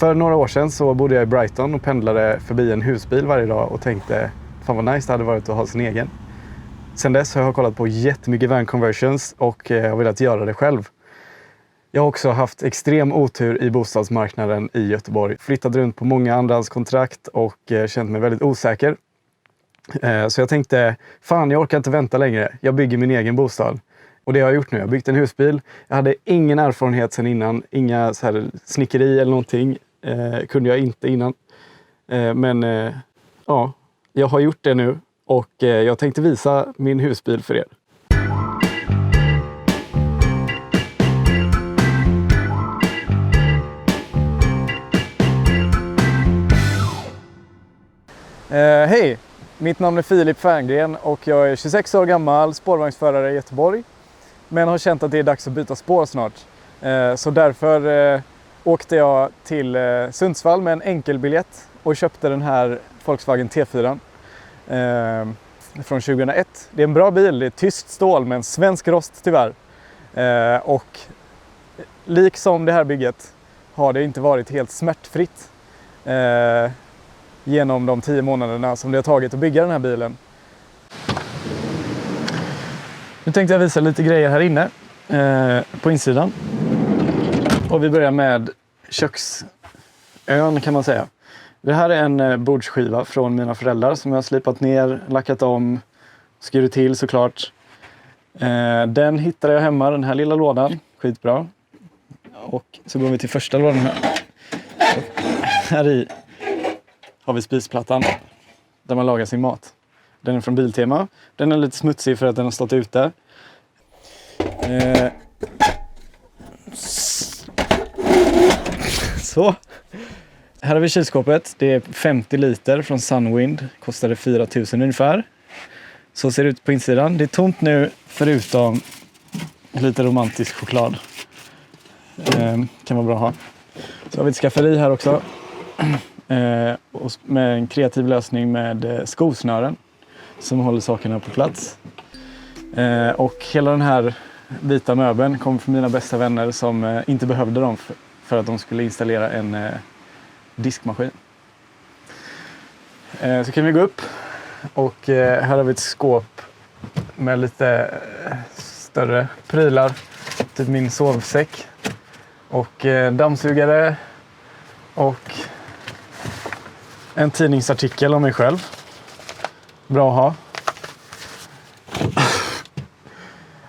För några år sedan så bodde jag i Brighton och pendlade förbi en husbil varje dag och tänkte fan vad nice det hade varit att ha sin egen. Sen dess har jag kollat på jättemycket van conversions och jag har velat göra det själv. Jag har också haft extrem otur i bostadsmarknaden i Göteborg. Flyttat runt på många andrahandskontrakt och känt mig väldigt osäker. Så jag tänkte, fan jag orkar inte vänta längre. Jag bygger min egen bostad. Och det har jag gjort nu. Jag har byggt en husbil. Jag hade ingen erfarenhet sedan innan. Inga så här snickeri eller någonting. Kunde jag inte innan. Men ja, jag har gjort det nu. Och jag tänkte visa min husbil för er. Hej! Mitt namn är Filip Ferngren och jag är 26 år gammal, spårvagnsförare i Göteborg. Men har känt att det är dags att byta spår snart. Så därför åkte jag till Sundsvall med en enkelbiljett och köpte den här Volkswagen T4 från 2001. Det är en bra bil, det är tyskt stål med en svensk rost tyvärr. Och liksom det här bygget har det inte varit helt smärtfritt genom de 10 månaderna som det har tagit att bygga den här bilen. Nu tänkte jag visa lite grejer här inne på insidan. Och vi börjar med köksön kan man säga. Det här är en bordsskiva från mina föräldrar som jag har slipat ner, lackat om, skurit till såklart. Den hittade jag hemma, den här lilla lådan. Skitbra. Och så går vi till första lådan här. Här i har vi spisplattan där man lagar sin mat. Den är från Biltema. Den är lite smutsig för att den har stått ute. Så. Här har vi kylskåpet. Det är 50 liter från Sunwind. Kostade 4 000 ungefär. Så ser det ut på insidan. Det är tomt nu förutom lite romantisk choklad. Kan vara bra att ha. Så har vi ett skafferi här också. Och med en kreativ lösning med skosnören som håller sakerna på plats. Och hela den här vita möbeln kom från mina bästa vänner som inte behövde dem för att de skulle installera en diskmaskin. Så kan vi gå upp och här har vi ett skåp med lite större prylar. Typ min sovsäck och dammsugare och en tidningsartikel om mig själv. Bra att ha.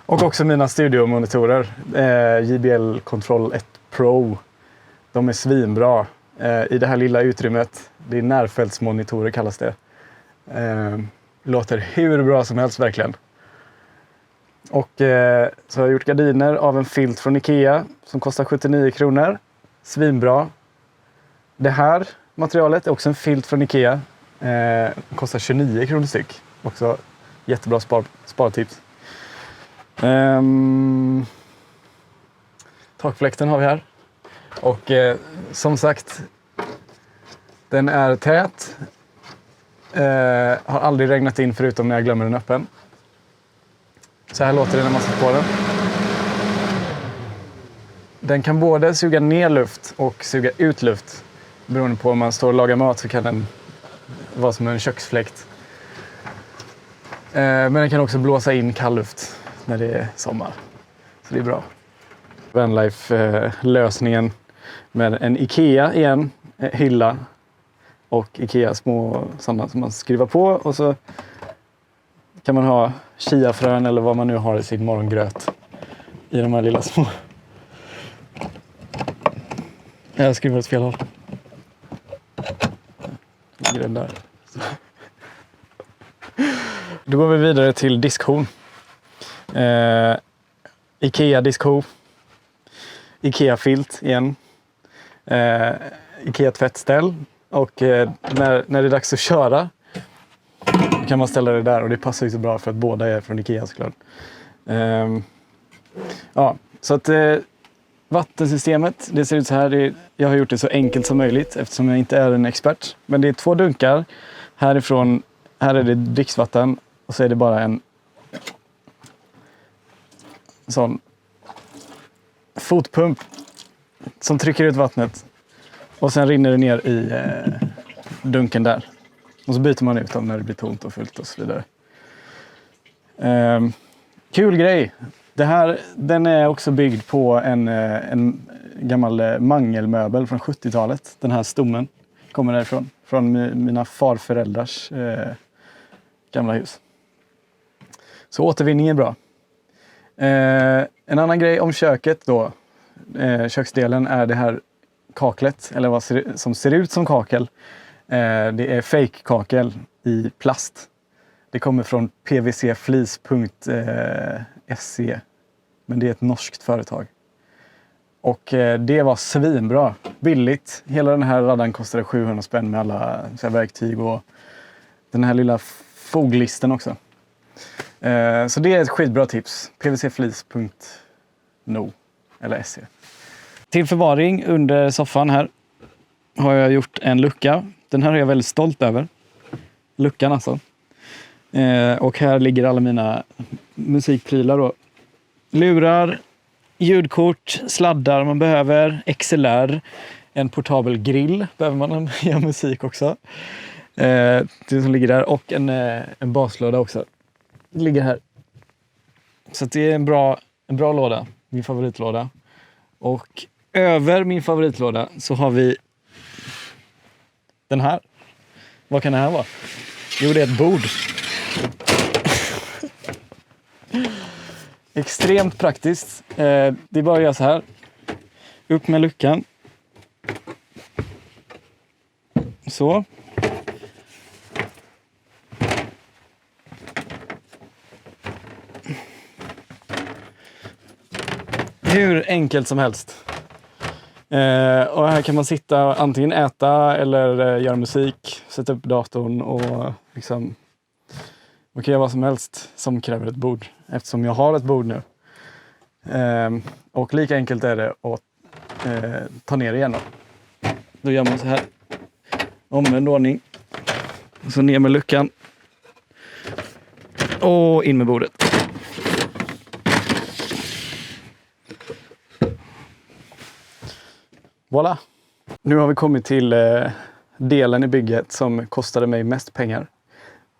Och också mina studiomonitorer. JBL Control 1 Pro. De är svinbra. I det här lilla utrymmet. Det är närfältsmonitorer kallas det. Låter hur bra som helst verkligen. Och så har jag gjort gardiner av en filt från Ikea. Som kostar 79 kronor. Svinbra. Det här materialet är också en filt från Ikea. Kostar 29 kronor styck. Också jättebra spartips. Takfläkten har vi här. Och som sagt, den är tät. Har aldrig regnat in förutom när jag glömmer den öppen. Så här låter det när man sätter på den. Den kan både suga ner luft och suga ut luft. Beroende på om man står och lagar mat så kan den vara som en köksfläkt. Men den kan också blåsa in kall luft när det är sommar. Så det är bra. Vanlife-lösningen med en Ikea igen, hylla och Ikea små sådana som man skruvar på. Och så kan man ha chiafrön eller vad man nu har i sin morgongröt i de här lilla små. Jag skruvar åt fel håll. Den där. Då går vi vidare till diskhon. Ikea diskho. Ikea filt igen. Ikea tvättställ. Och när det är dags att köra kan man ställa det där. Och det passar ju så bra för att båda är från Ikea såklart. Ja, så att vattensystemet, det ser ut så här. Jag har gjort det så enkelt som möjligt eftersom jag inte är en expert. Men det är 2 dunkar. Härifrån, här är det dricksvatten och så är det bara en sån fotpump som trycker ut vattnet. Och sen rinner det ner i dunken där. Och så byter man ut dem när det blir tomt och fullt och så vidare. Kul grej. Den är också byggd på en gammal mangelmöbel från 70-talet. Den här stommen kommer därifrån. Från mina farföräldrars gamla hus. Så återvinning är bra. En annan grej om köket då. Köksdelen är det här kaklet. Eller vad som ser ut som kakel. Det är fake-kakel i plast. Det kommer från pvcflis.se. Men det är ett norskt företag. Och det var svinbra. Billigt. Hela den här raddan kostade 700 spänn med alla så här verktyg och den här lilla foglisten också. Så det är ett skitbra tips. pvcflis.no eller se. Till förvaring under soffan här har jag gjort en lucka. Den här är jag väldigt stolt över. Luckan alltså. Och här ligger alla mina musikprylar då. Lurar, ljudkort, sladdar man behöver, XLR, en portabel grill behöver man göra musik också. Det som ligger där och en baslåda också. Det ligger här. Så det är en bra låda, min favoritlåda. Och över min favoritlåda så har vi den här. Vad kan det här vara? Jo, det är ett bord. Extremt praktiskt. Det är bara att göra så här. Upp med luckan. Så. Hur enkelt som helst. Och här kan man sitta antingen äta eller göra musik. Sätta upp datorn och liksom... Man kan göra vad som helst som kräver ett bord. Eftersom jag har ett bord nu. Och lika enkelt är det att ta ner igen då. Då gör man så här. Omvänd ordning. Och så ner med luckan. Och in med bordet. Voilà. Nu har vi kommit till delen i bygget som kostade mig mest pengar.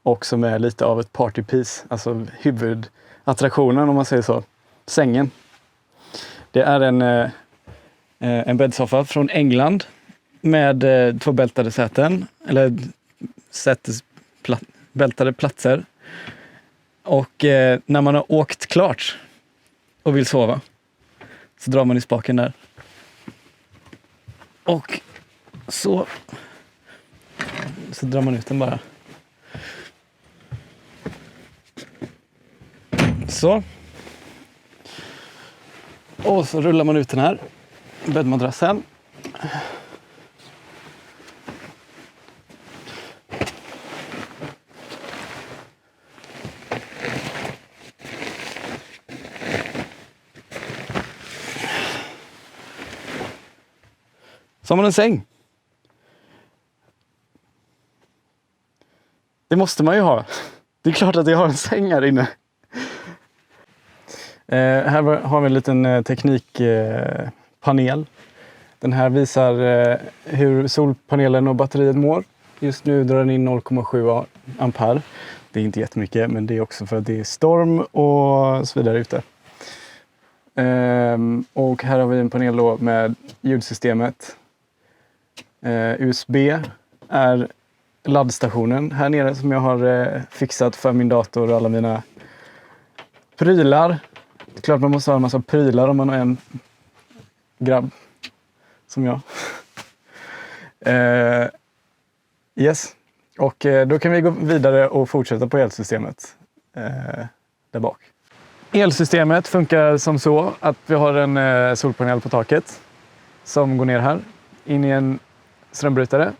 Och som är lite av ett partypiece. Alltså huvudattraktionen om man säger så. Sängen. Det är en bäddsoffa från England. Med 2 bältade säten. Eller bältade platser. Och när man har åkt klart och vill sova. Så drar man i spaken där. Och så drar man ut den bara. Så. Och så rullar man ut den här bäddmadrassen. Så har man en säng. Det måste man ju ha. Det är klart att jag har en säng här inne. Här har vi en liten teknikpanel. Den här visar hur solpanelen och batteriet mår. Just nu drar den in 0,7 ampere. Det är inte jättemycket, men det är också för att det är storm och så vidare ute. Och här har vi en panel då med ljudsystemet. USB är laddstationen här nere som jag har fixat för min dator och alla mina prylar. Det är klart man måste ha en massa prylar om man är en grabb som jag. Yes. Och då kan vi gå vidare och fortsätta på elsystemet där bak. Elsystemet funkar som så att vi har en solpanel på taket som går ner här. In i en strömbrytare.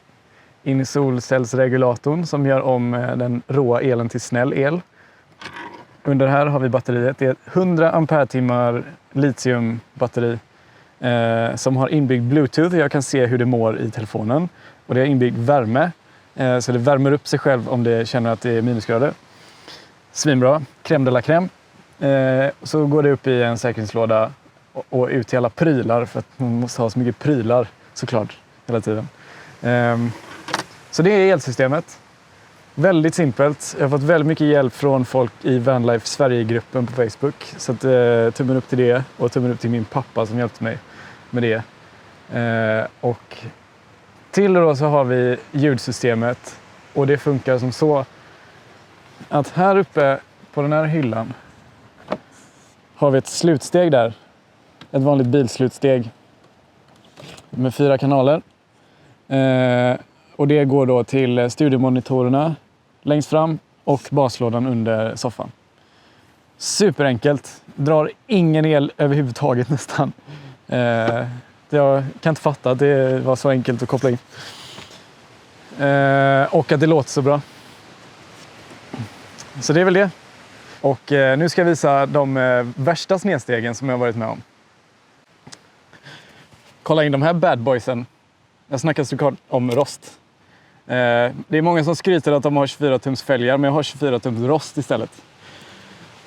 In i solcellsregulatorn som gör om den råa elen till snäll el. Under här har vi batteriet. Det är ett 100 ampere-timmar litiumbatteri som har inbyggd Bluetooth. Jag kan se hur det mår i telefonen. Och det har inbyggd värme. Så det värmer upp sig själv om det känner att det är minusgrader. Svinbra. Crème de la crème. Så går det upp i en säkerhetslåda och ut till alla prylar. För att man måste ha så mycket prylar såklart hela tiden. Så det är elsystemet. Väldigt simpelt. Jag har fått väldigt mycket hjälp från folk i Vanlife Sverige-gruppen på Facebook. Så att, tummen upp till det och tummen upp till min pappa som hjälpte mig med det. Och till då så har vi ljudsystemet och det funkar som så att här uppe på den här hyllan har vi ett slutsteg där. Ett vanligt bilslutsteg med 4 kanaler. Och det går då till studiemonitorerna längst fram och baslådan under soffan. Superenkelt. Drar ingen el överhuvudtaget nästan. Jag kan inte fatta att det var så enkelt att koppla in. Och att det låter så bra. Så det är väl det. Och nu ska jag visa de värsta snedstegen som jag har varit med om. Kolla in de här bad boysen. Jag snackar såklart om rost. Det är många som skryter att de har 24-tums fälgar, men jag har 24-tums rost istället.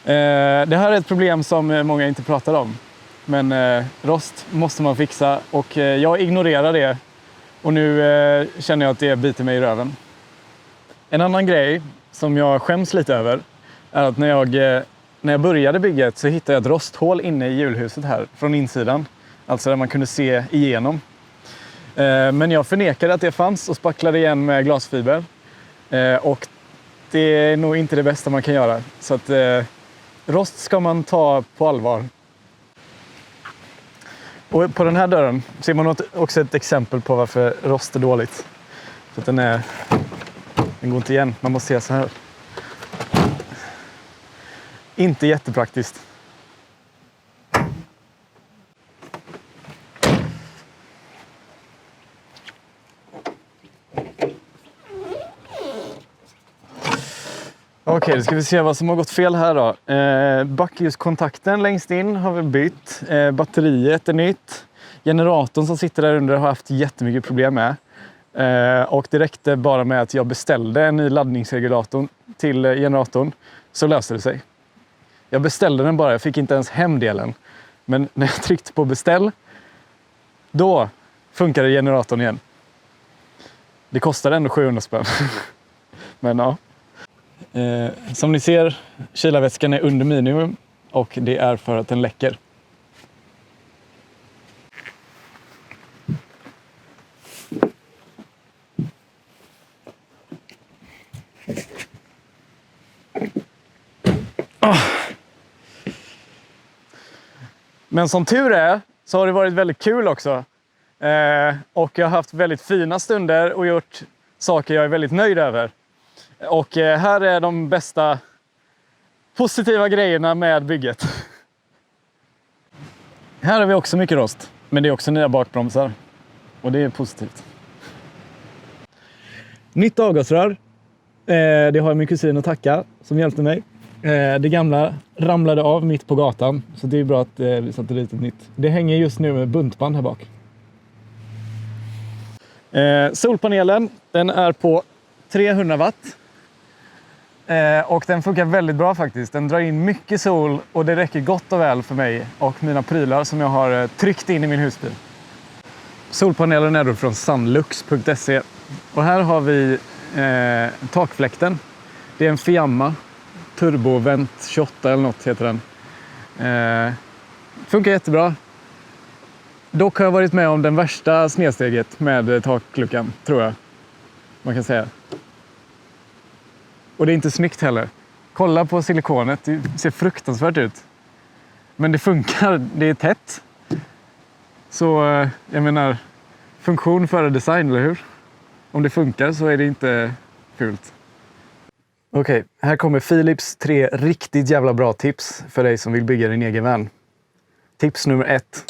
Det här är ett problem som många inte pratar om. Men rost måste man fixa och jag ignorerar det. Och nu känner jag att det biter mig i röven. En annan grej som jag skäms lite över är att när jag började bygget så hittade jag ett rosthål inne i hjulhuset här från insidan. Alltså där man kunde se igenom. Men jag förnekade att det fanns och spacklade igen med glasfiber. Och det är nog inte det bästa man kan göra. Så att rost ska man ta på allvar. Och på den här dörren ser man också ett exempel på varför rost är dåligt. Så att den går inte igen. Man måste se så här. Inte jättepraktiskt. Okej, då ska vi se vad som har gått fel här då. Backljuskontakten längst in har vi bytt. Batteriet är nytt. Generatorn som sitter där under har haft jättemycket problem med. Och det räckte bara med att jag beställde en ny laddningsregulator till generatorn. Så löste det sig. Jag beställde den bara, jag fick inte ens hem delen. Men när jag tryckte på beställ, då funkade generatorn igen. Det kostade ändå 700 spänn. Men ja. Som ni ser, kylarvätskan är under minimum och det är för att den läcker. Men som tur är så har det varit väldigt kul också. Och jag har haft väldigt fina stunder och gjort saker jag är väldigt nöjd över. Och här är de bästa positiva grejerna med bygget. Här har vi också mycket rost, men det är också nya bakbromsar. Och det är positivt. Nytt avgasrör. Det har jag min kusin att tacka som hjälpte mig. Det gamla ramlade av mitt på gatan, så det är bra att vi satte dit ett nytt. Det hänger just nu med buntband här bak. Solpanelen, den är på 300 watt. Och den funkar väldigt bra faktiskt. Den drar in mycket sol och det räcker gott och väl för mig och mina prylar som jag har tryckt in i min husbil. Solpanelen är då från sunlux.se. Och här har vi takfläkten. Det är en Fiamma Turbovent 28 eller något heter den. Funkar jättebra. Dock har jag varit med om den värsta snedsteget med takluckan, tror jag. Man kan säga. Och det är inte snyggt heller. Kolla på silikonet, det ser fruktansvärt ut. Men det funkar, det är tätt. Så jag menar, funktion före design, eller hur? Om det funkar så är det inte fult. Okej, här kommer Philips 3 riktigt jävla bra tips för dig som vill bygga din egen van. Tips nummer 1.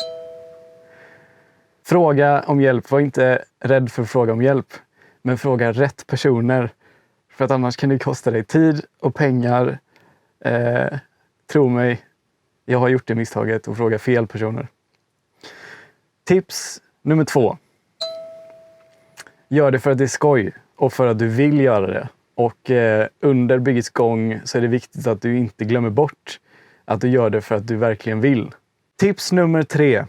Fråga om hjälp. Var inte rädd för att fråga om hjälp. Men fråga rätt personer. För att annars kan det kosta dig tid och pengar. Tro mig, jag har gjort det misstaget och fråga fel personer. Tips nummer 2. Gör det för att det är skoj och för att du vill göra det. Och under byggets gång så är det viktigt att du inte glömmer bort att du gör det för att du verkligen vill. Tips nummer 3.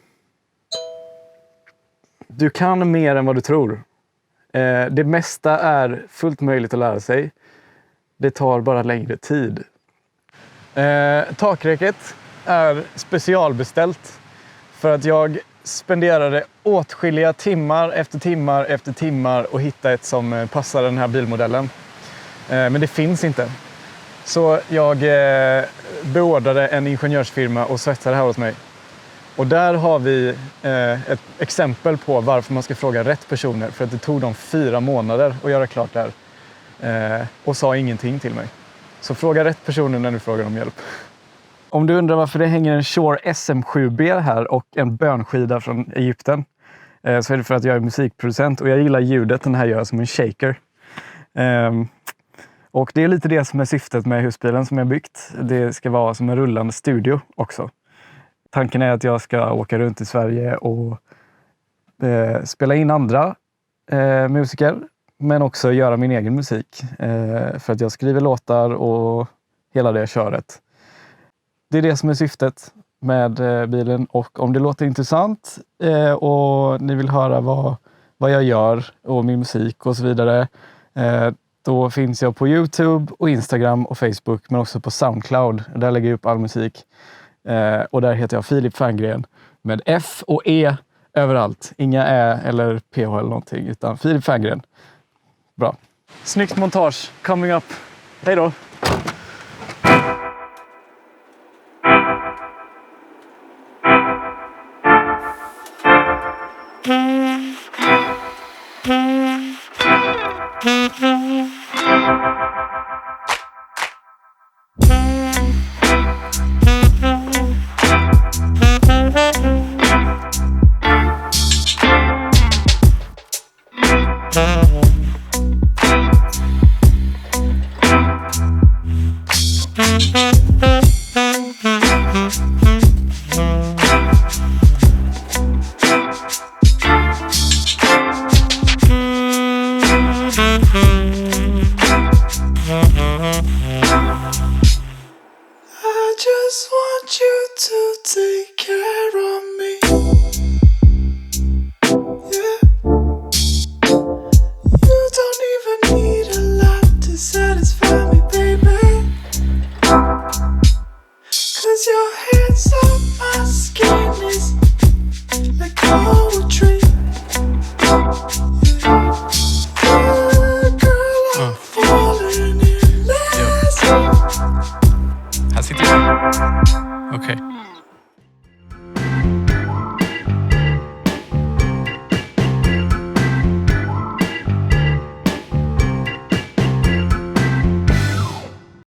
Du kan mer än vad du tror. Det mesta är fullt möjligt att lära sig. Det tar bara längre tid. Takräcket är specialbeställt för att jag spenderade åtskilliga timmar efter timmar och hitta ett som passar den här bilmodellen. Men det finns inte. Så jag beordrade en ingenjörsfirma och svetsade här hos mig. Och där har vi ett exempel på varför man ska fråga rätt personer. För att det tog dem 4 månader att göra klart det här. Och sa ingenting till mig. Så fråga rätt personer när du frågar om hjälp. Om du undrar varför det hänger en Shure SM7B här och en bönskida från Egypten. Så är det för att jag är musikproducent och jag gillar ljudet den här gör som en shaker. Och det är lite det som är syftet med husbilen som jag byggt. Det ska vara som en rullande studio också. Tanken är att jag ska åka runt i Sverige och spela in andra musiker. Men också göra min egen musik. För att jag skriver låtar och hela det köret. Det är det som är syftet med bilen. Och om det låter intressant och ni vill höra vad jag gör och min musik och så vidare. Då finns jag på YouTube och Instagram och Facebook. Men också på Soundcloud. Där lägger jag upp all musik. Och där heter jag Filip Ferngren. Med F och E överallt. Inga Ä eller PH eller någonting. Utan Filip Ferngren. Bra. Snyggt montage. Coming up. Hej då. Mm-hmm.